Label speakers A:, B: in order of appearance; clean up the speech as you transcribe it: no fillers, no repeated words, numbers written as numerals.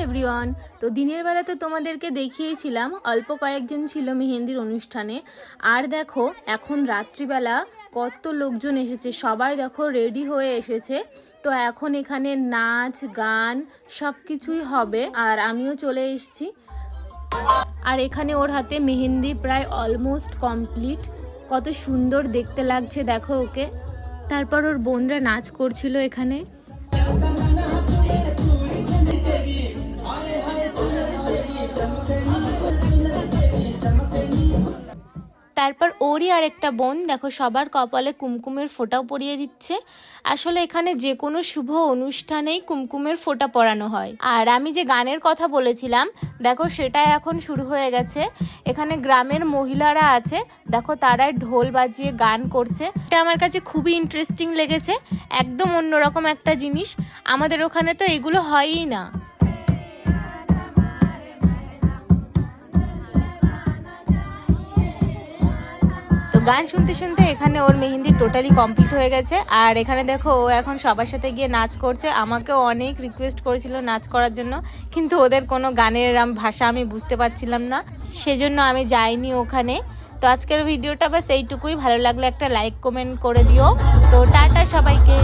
A: Everyone. তো দিনের বেলাতে তোমাদেরকে দেখিয়েছিলাম অল্প কয়েকজন ছিল মেহেন্দির অনুষ্ঠানে, আর দেখো এখন রাত্রিবেলা কত লোকজন এসেছে, সবাই দেখো রেডি হয়ে এসেছে। তো এখন এখানে নাচ গান সব কিছুই হবে, আর আমিও চলে এসেছি। আর এখানে ওর হাতে মেহেন্দি প্রায় অলমোস্ট কমপ্লিট, কত সুন্দর দেখতে লাগছে দেখো ওকে। তারপর ওর বোনরা নাচ করছিল এখানে। তারপর ওরই আর একটা বোন দেখো সবার কপালে কুমকুমের ফোঁটাও পরিয়ে দিচ্ছে। আসলে এখানে যে কোনো শুভ অনুষ্ঠানেই কুমকুমের ফোঁটা পরানো হয়। আর আমি যে গানের কথা বলেছিলাম দেখো সেটা এখন শুরু হয়ে গেছে। এখানে গ্রামের মহিলারা আছে, দেখো তারাই ঢোল বাজিয়ে গান করছে। এটা আমার কাছে খুবই ইন্টারেস্টিং লেগেছে, একদম অন্যরকম একটা জিনিস। আমাদের ওখানে তো এগুলো হয়ই না। গান শুনতে শুনতে এখানে ওর মেহেন্দি টোটালি কমপ্লিট হয়ে গেছে। আর এখানে দেখো ও এখন সবার সাথে গিয়ে নাচ করছে। আমাকেও অনেক রিকোয়েস্ট করেছিল নাচ করার জন্য, কিন্তু ওদের কোনো গানের ভাষা আমি বুঝতে পারছিলাম না, সেজন্য আমি যাইনি ওখানে। তো আজকের ভিডিওটা বাস এইটুকুই। ভালো লাগলে একটা লাইক কমেন্ট করে দিও। তো টাটা সবাইকে।